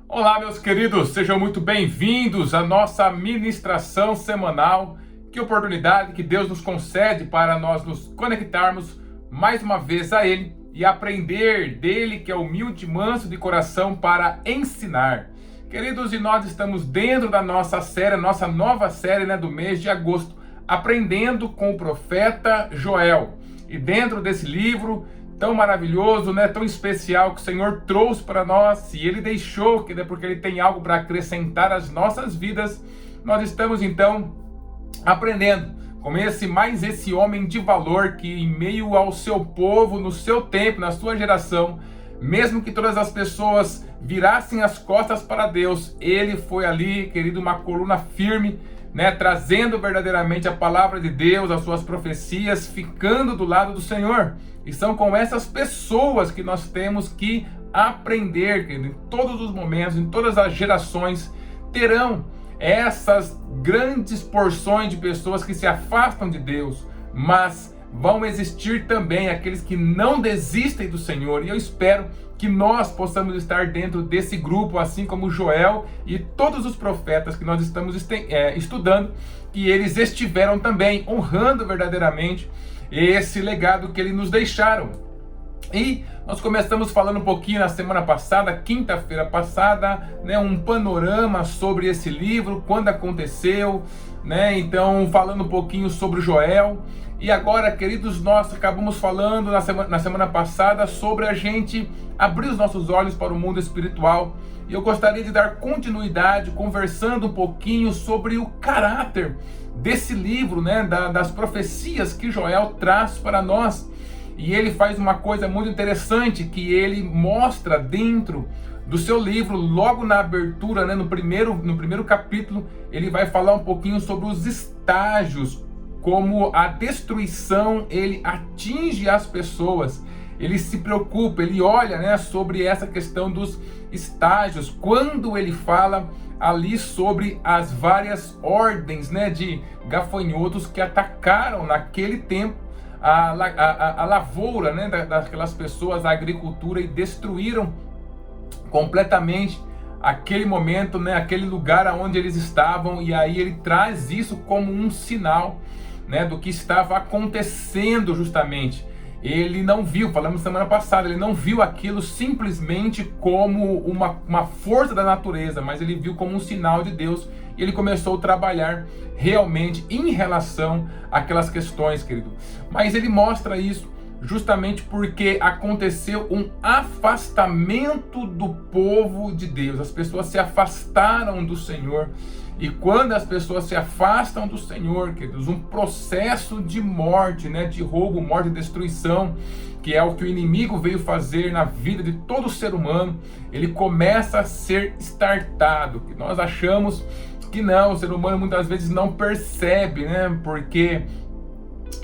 Olá, meus queridos, sejam muito bem-vindos à nossa ministração semanal. Que oportunidade que Deus nos concede para nós nos conectarmos mais uma vez a Ele e aprender dele, que é humilde e manso de coração, para ensinar. Queridos, e nós estamos dentro da nossa série, nossa nova série, do mês de agosto, aprendendo com o profeta Joel. E dentro desse livro tão maravilhoso, tão especial que o Senhor trouxe para nós, e Ele deixou, porque Ele tem algo para acrescentar às nossas vidas, nós estamos então aprendendo com esse homem de valor que, em meio ao seu povo, no seu tempo, na sua geração, mesmo que todas as pessoas virassem as costas para Deus, ele foi ali, querido, uma coluna firme, trazendo verdadeiramente a palavra de Deus, as suas profecias, ficando do lado do Senhor. E são com essas pessoas que nós temos que aprender, querido, em todos os momentos, em todas as gerações, terão essas grandes porções de pessoas que se afastam de Deus, mas vão existir também aqueles que não desistem do Senhor, e eu espero que nós possamos estar dentro desse grupo, assim como Joel e todos os profetas que nós estamos estudando, que eles estiveram também honrando verdadeiramente esse legado que eles nos deixaram. E nós começamos falando um pouquinho na semana passada, quinta-feira passada, um panorama sobre esse livro, quando aconteceu, então falando um pouquinho sobre Joel. E agora, queridos, nós acabamos falando na semana passada sobre a gente abrir os nossos olhos para o mundo espiritual. E eu gostaria de dar continuidade, conversando um pouquinho sobre o caráter desse livro, das profecias que Joel traz para nós. E ele faz uma coisa muito interessante, que ele mostra dentro do seu livro, logo na abertura, no primeiro capítulo, ele vai falar um pouquinho sobre os estágios, como a destruição ele atinge as pessoas. Ele se preocupa, ele olha sobre essa questão dos estágios, quando ele fala ali sobre as várias ordens de gafanhotos que atacaram naquele tempo a lavoura daquelas pessoas, a agricultura, e destruíram completamente aquele momento, aquele lugar onde eles estavam. E aí ele traz isso como um sinal do que estava acontecendo justamente. Ele não viu, falamos semana passada, ele não viu aquilo simplesmente como uma força da natureza, mas ele viu como um sinal de Deus, e ele começou a trabalhar realmente em relação àquelas questões, querido. Mas ele mostra isso justamente porque aconteceu um afastamento do povo de Deus. As pessoas se afastaram do Senhor. E quando as pessoas se afastam do Senhor, queridos, um processo de morte, de roubo, morte e destruição, que é o que o inimigo veio fazer na vida de todo ser humano, ele começa a ser startado. Que nós achamos que não, o ser humano muitas vezes não percebe, porque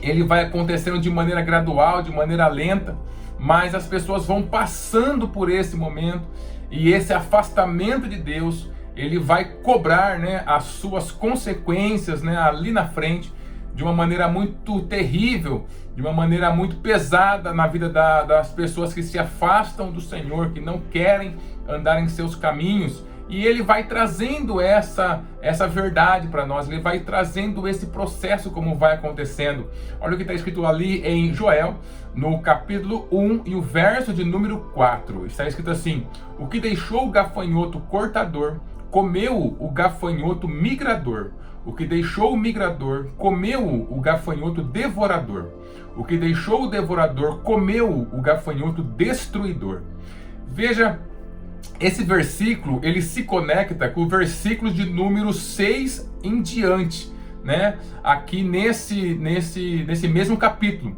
ele vai acontecendo de maneira gradual, de maneira lenta, mas as pessoas vão passando por esse momento, e esse afastamento de Deus, ele vai cobrar as suas consequências ali na frente, de uma maneira muito terrível, de uma maneira muito pesada na vida das pessoas que se afastam do Senhor, que não querem andar em seus caminhos. E ele vai trazendo essa verdade para nós, ele vai trazendo esse processo como vai acontecendo. Olha o que está escrito ali em Joel, no capítulo 1 e o verso de número 4. Está escrito assim: o que deixou o gafanhoto cortador, comeu o gafanhoto migrador. O que deixou o migrador, comeu o gafanhoto devorador. O que deixou o devorador, comeu o gafanhoto destruidor. Veja, esse versículo, ele se conecta com o versículo de número 6 em diante, aqui nesse mesmo capítulo.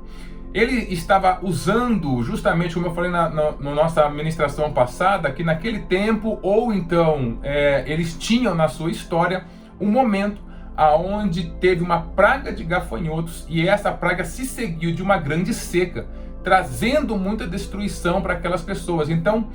Ele estava usando, justamente como eu falei na nossa ministração passada, que naquele tempo, ou então eles tinham na sua história um momento aonde teve uma praga de gafanhotos, e essa praga se seguiu de uma grande seca, trazendo muita destruição para aquelas pessoas. Então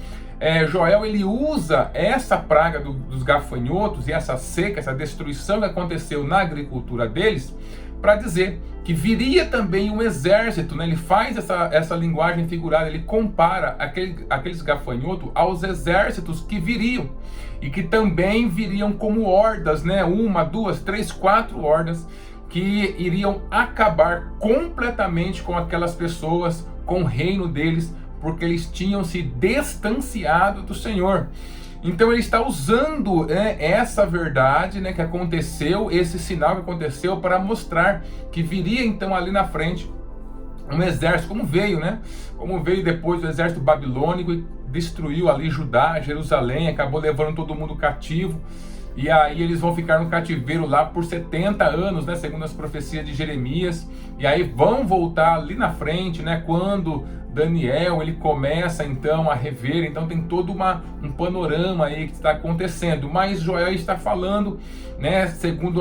Joel, ele usa essa praga dos gafanhotos e essa seca, essa destruição que aconteceu na agricultura deles, para dizer que viria também um exército, né? Ele faz essa linguagem figurada, ele compara aqueles gafanhotos aos exércitos que viriam, e que também viriam como hordas, né? 1, 2, 3, 4 hordas, que iriam acabar completamente com aquelas pessoas, com o reino deles, porque eles tinham se distanciado do Senhor. Então ele está usando, né, essa verdade, né, que aconteceu, esse sinal que aconteceu, para mostrar que viria então ali na frente um exército, como veio, né? Como veio depois do exército babilônico e destruiu ali Judá, Jerusalém, acabou levando todo mundo cativo. E aí eles vão ficar no cativeiro lá por 70 anos, né, segundo as profecias de Jeremias. E aí vão voltar ali na frente, né, quando Daniel ele começa então a rever. Então tem todo um panorama aí que está acontecendo. Mas Joel está falando, né, segundo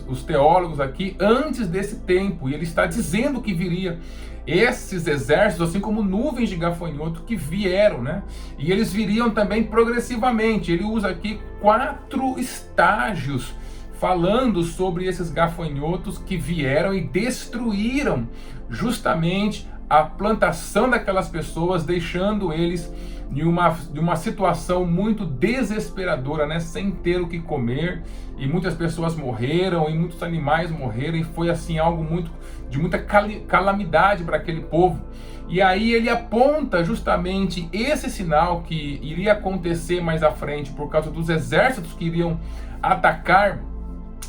os teólogos aqui, antes desse tempo. E ele está dizendo que viria esses exércitos, assim como nuvens de gafanhoto que vieram, né? E eles viriam também progressivamente. Ele usa aqui 4 estágios, falando sobre esses gafanhotos que vieram e destruíram justamente a plantação daquelas pessoas, deixando eles de uma situação muito desesperadora, né? Sem ter o que comer, e muitas pessoas morreram, e muitos animais morreram, e foi assim algo de muita calamidade para aquele povo. E aí ele aponta justamente esse sinal que iria acontecer mais à frente, por causa dos exércitos que iriam atacar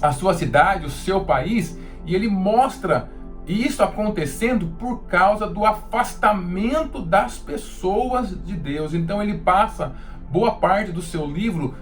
a sua cidade, o seu país, e ele mostra isso acontecendo por causa do afastamento das pessoas de Deus. Então ele passa boa parte do seu livro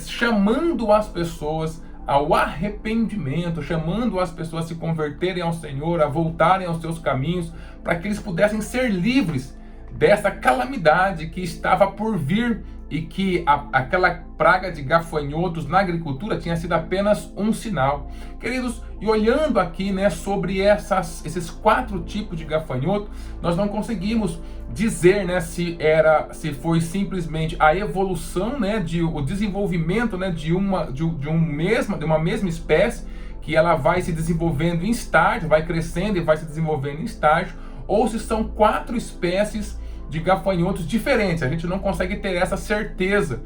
chamando as pessoas ao arrependimento, chamando as pessoas a se converterem ao Senhor, a voltarem aos seus caminhos, para que eles pudessem ser livres dessa calamidade que estava por vir, e que aquela praga de gafanhotos na agricultura tinha sido apenas um sinal. Queridos, e olhando aqui, né, sobre esses 4 tipos de gafanhoto, nós não conseguimos dizer, né, se foi simplesmente a evolução, né, o desenvolvimento, né, de uma mesma espécie, que ela vai se desenvolvendo em estágio, vai crescendo e vai se desenvolvendo em estágio, ou se são 4 espécies de gafanhotos diferentes. A gente não consegue ter essa certeza.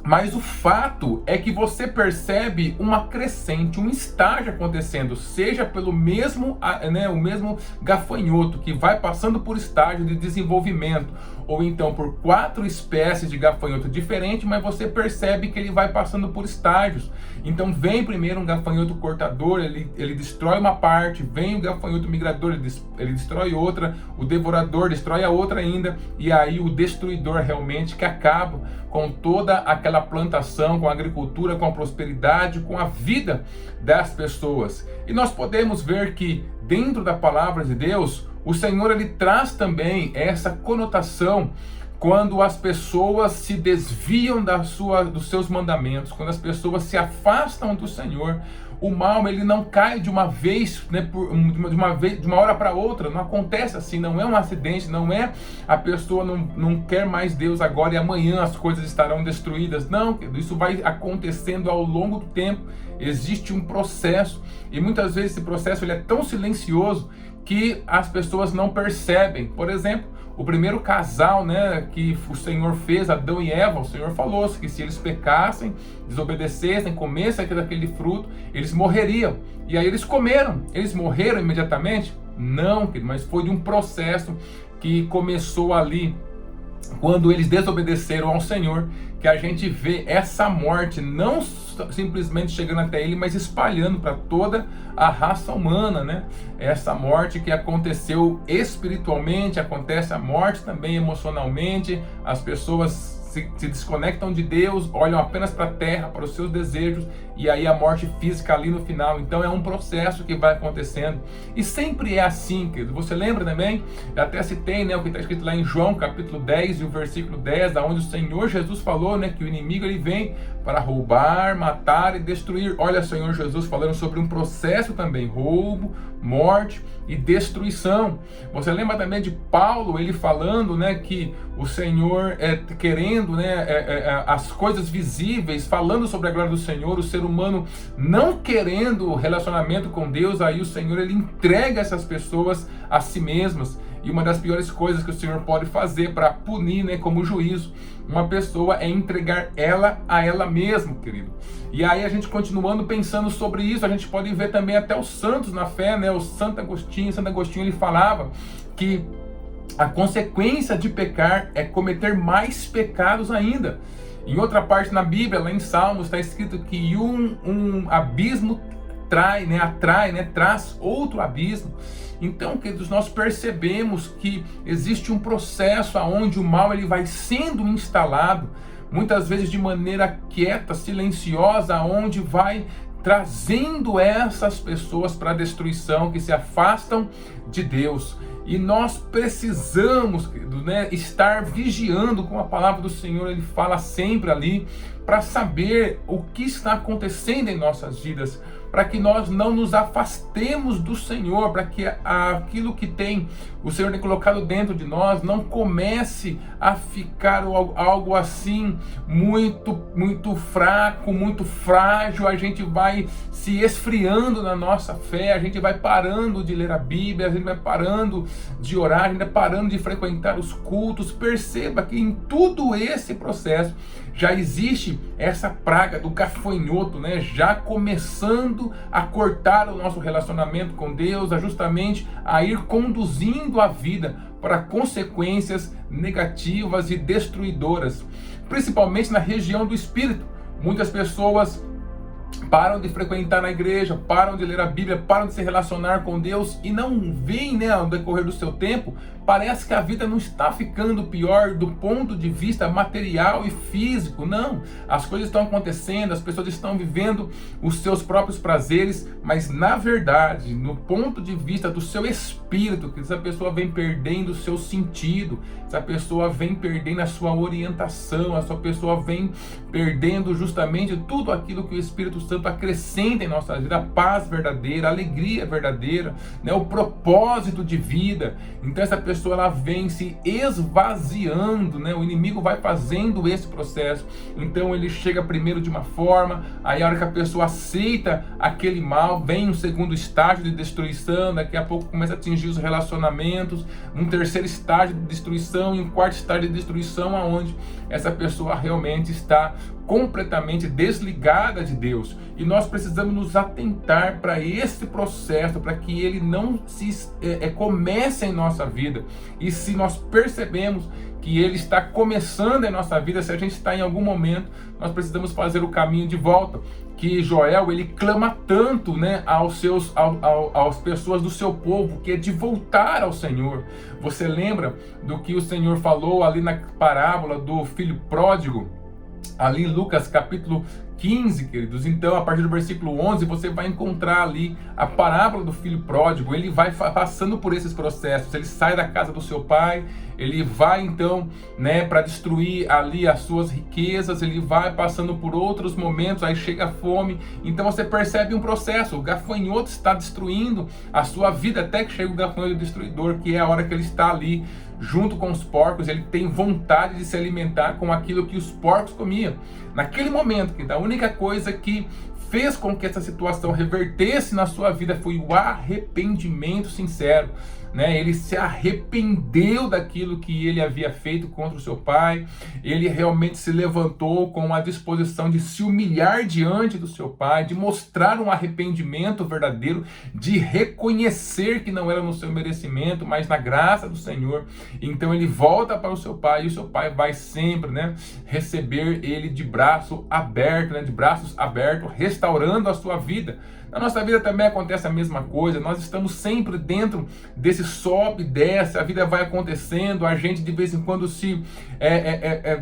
Mas o fato é que você percebe uma crescente, um estágio acontecendo, seja pelo mesmo, né, o mesmo gafanhoto que vai passando por estágio de desenvolvimento, ou então por 4 espécies de gafanhoto diferentes, mas você percebe que ele vai passando por estágios. Então vem primeiro um gafanhoto cortador, ele destrói uma parte, vem o gafanhoto migrador, ele destrói outra, o devorador destrói a outra ainda, e aí o destruidor realmente, que acaba com toda aquela plantação, com a agricultura, com a prosperidade, com a vida das pessoas. E nós podemos ver que dentro da palavra de Deus, o Senhor ele traz também essa conotação quando as pessoas se desviam dos seus mandamentos, quando as pessoas se afastam do Senhor. O mal ele não cai de uma vez, né, de uma hora para outra. Não acontece assim, não é um acidente, não é a pessoa não quer mais Deus agora e amanhã as coisas estarão destruídas. Não, isso vai acontecendo ao longo do tempo. Existe um processo, e muitas vezes esse processo ele é tão silencioso que as pessoas não percebem. Por exemplo, o primeiro casal, né, que o Senhor fez, Adão e Eva, o Senhor falou que se eles pecassem, desobedecessem, comessem daquele fruto, eles morreriam. E aí eles comeram. Eles morreram imediatamente? Não, mas foi de um processo que começou ali, quando eles desobedeceram ao Senhor, que a gente vê essa morte não simplesmente chegando até ele, mas espalhando para toda a raça humana, né? Essa morte que aconteceu espiritualmente, acontece a morte também emocionalmente. As pessoas se desconectam de Deus, olham apenas para a terra, para os seus desejos, e aí a morte física ali no final. Então é um processo que vai acontecendo, e sempre é assim, querido. Você lembra também? Eu até citei, né, o que está escrito lá em João capítulo 10 e o versículo 10, onde o Senhor Jesus falou, né, que o inimigo ele vem para roubar, matar e destruir. Olha o Senhor Jesus falando sobre um processo também: roubo, morte e destruição. Você lembra também de Paulo, ele falando, né, que o Senhor querendo, né, as coisas visíveis, falando sobre a glória do Senhor, o ser humano não querendo relacionamento com Deus, aí o Senhor ele entrega essas pessoas a si mesmas. E uma das piores coisas que o Senhor pode fazer para punir, né, como juízo, uma pessoa é entregar ela a ela mesma, querido. E aí a gente continuando pensando sobre isso, a gente pode ver também até os santos na fé, né? O Santo Agostinho ele falava que a consequência de pecar é cometer mais pecados ainda. Em outra parte na Bíblia, lá em Salmos, está escrito que um abismo traz outro abismo. Então, queridos, nós percebemos que existe um processo onde o mal ele vai sendo instalado, muitas vezes de maneira quieta, silenciosa, onde vai trazendo essas pessoas para a destruição, que se afastam de Deus. E nós precisamos, querido, né, estar vigiando, como a palavra do Senhor ele fala sempre ali, para saber o que está acontecendo em nossas vidas, para que nós não nos afastemos do Senhor, para que aquilo que o Senhor tem colocado dentro de nós não comece a ficar algo assim muito fraco, muito frágil. A gente vai se esfriando na nossa fé, a gente vai parando de ler a Bíblia, a gente vai parando de orar, a gente vai parando de frequentar os cultos. Perceba que em todo esse processo já existe essa praga do gafanhoto, né? Já começando a cortar o nosso relacionamento com Deus, justamente a ir conduzindo a vida para consequências negativas e destruidoras, principalmente na região do espírito. Muitas pessoas param de frequentar na igreja, param de ler a Bíblia, param de se relacionar com Deus e não veem, né, ao decorrer do seu tempo, parece que a vida não está ficando pior do ponto de vista material e físico. Não, as coisas estão acontecendo, as pessoas estão vivendo os seus próprios prazeres, mas na verdade, no ponto de vista do seu espírito, que essa pessoa vem perdendo o seu sentido, essa pessoa vem perdendo a sua orientação, essa pessoa vem perdendo justamente tudo aquilo que o Espírito Santo acrescenta em nossa vida, a paz verdadeira, a alegria verdadeira, né, o propósito de vida. Então essa pessoa ela vem se esvaziando, né? O inimigo vai fazendo esse processo. Então ele chega primeiro de uma forma, aí a hora que a pessoa aceita aquele mal, vem um segundo estágio de destruição, daqui a pouco começa a atingir os relacionamentos, um terceiro estágio de destruição e um quarto estágio de destruição, aonde essa pessoa realmente está completamente desligada de Deus. E nós precisamos nos atentar para esse processo, para que ele não comece em nossa vida. E se nós percebemos que ele está começando em nossa vida, se a gente está em algum momento, nós precisamos fazer o caminho de volta. Que Joel, ele clama tanto, né, às pessoas do seu povo, que é de voltar ao Senhor. Você lembra do que o Senhor falou ali na parábola do filho pródigo? Ali em Lucas capítulo 15, queridos. Então, a partir do versículo 11, você vai encontrar ali a parábola do filho pródigo. Ele vai passando por esses processos. Ele sai da casa do seu pai, ele vai então, né, para destruir ali as suas riquezas, ele vai passando por outros momentos, aí chega a fome. Então você percebe um processo. O gafanhoto está destruindo a sua vida, até que chega o gafanhoto destruidor, que é a hora que ele está ali junto com os porcos. Ele tem vontade de se alimentar com aquilo que os porcos comiam. Naquele momento, que a única coisa que fez com que essa situação revertesse na sua vida foi o arrependimento sincero, né? Ele se arrependeu daquilo que ele havia feito contra o seu pai. Ele realmente se levantou com a disposição de se humilhar diante do seu pai, de mostrar um arrependimento verdadeiro, de reconhecer que não era no seu merecimento, mas na graça do Senhor. Então ele volta para o seu pai, e o seu pai vai sempre, né, receber ele de braço aberto, né, de braços abertos, restaurando a sua vida. Na nossa vida também acontece a mesma coisa. Nós estamos sempre dentro desse sobe e desce, a vida vai acontecendo, a gente de vez em quando se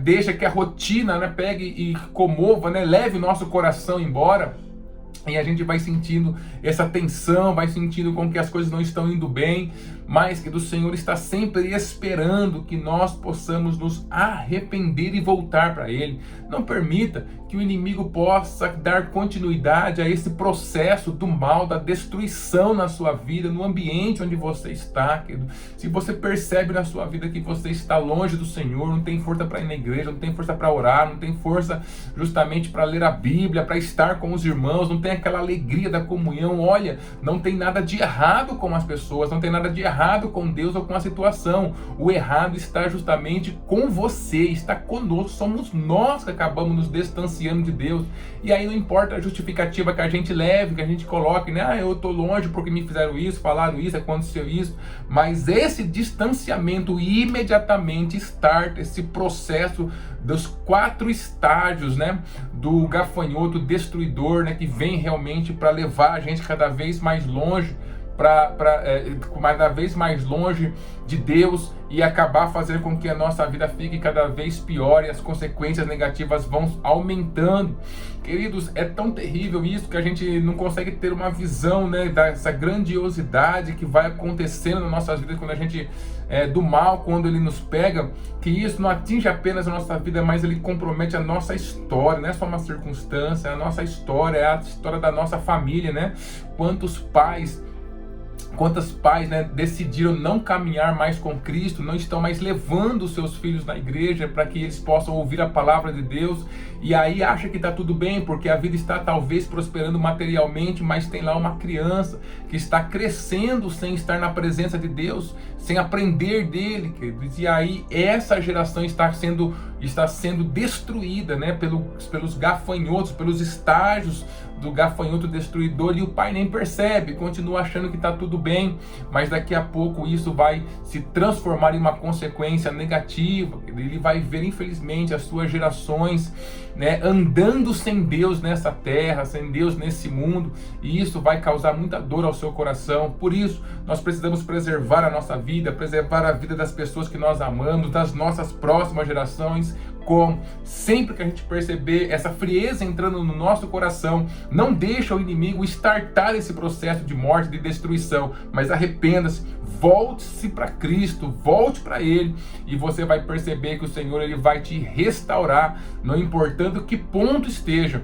deixa que a rotina, né, pegue e comova, né, leve nosso coração embora. E a gente vai sentindo essa tensão, vai sentindo como que as coisas não estão indo bem, mas que o Senhor está sempre esperando que nós possamos nos arrepender e voltar para Ele. Não permita que o inimigo possa dar continuidade a esse processo do mal, da destruição na sua vida, no ambiente onde você está, querido. Se você percebe na sua vida que você está longe do Senhor, não tem força para ir na igreja, não tem força para orar, não tem força justamente para ler a Bíblia, para estar com os irmãos, não tem aquela alegria da comunhão, olha, não tem nada de errado com as pessoas, não tem nada de errado com Deus ou com a situação. O errado está justamente com você, está conosco, somos nós que acabamos nos distanciando de Deus. E aí não importa a justificativa que a gente leve, que a gente coloque, né? Eu estou longe porque me fizeram isso, falaram isso, aconteceu isso, mas esse distanciamento imediatamente starta esse processo dos 4 estágios, né, do gafanhoto destruidor, né, que vem realmente para levar a gente cada vez mais longe, cada vez mais longe de Deus e acabar fazendo com que a nossa vida fique cada vez pior e as consequências negativas vão aumentando. Queridos, é tão terrível isso que a gente não consegue ter uma visão, né, dessa grandiosidade que vai acontecendo nas nossas vidas quando a gente do mal, quando ele nos pega, que isso não atinge apenas a nossa vida, mas ele compromete a nossa história, não é só uma circunstância, é a nossa história, é a história da nossa família, né? Quantas pais, né, decidiram não caminhar mais com Cristo, não estão mais levando os seus filhos na igreja para que eles possam ouvir a palavra de Deus, e aí acha que está tudo bem, porque a vida está talvez prosperando materialmente, mas tem lá uma criança que está crescendo sem estar na presença de Deus, sem aprender dele, queridos. E aí essa geração está sendo destruída, né, pelos gafanhotos, pelos estágios do gafanhoto destruidor, e o pai nem percebe, continua achando que está tudo bem, mas daqui a pouco isso vai se transformar em uma consequência negativa. Ele vai ver, infelizmente, as suas gerações, né, andando sem Deus nessa terra, sem Deus nesse mundo, e isso vai causar muita dor ao seu coração. Por isso, nós precisamos preservar a nossa vida, preservar a vida das pessoas que nós amamos, das nossas próximas gerações. Como sempre que a gente perceber essa frieza entrando no nosso coração, não deixa o inimigo startar esse processo de morte, de destruição, mas arrependa-se, volte-se para Cristo, volte para Ele, e você vai perceber que o Senhor ele vai te restaurar, não importando que ponto esteja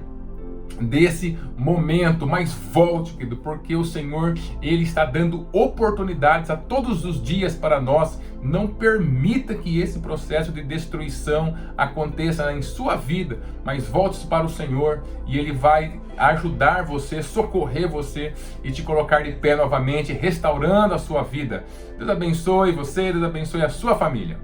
desse momento, mas volte, querido, porque o Senhor ele está dando oportunidades a todos os dias para nós. Não permita que esse processo de destruição aconteça em sua vida, mas volte-se para o Senhor e Ele vai ajudar você, socorrer você e te colocar de pé novamente, restaurando a sua vida. Deus abençoe você, Deus abençoe a sua família.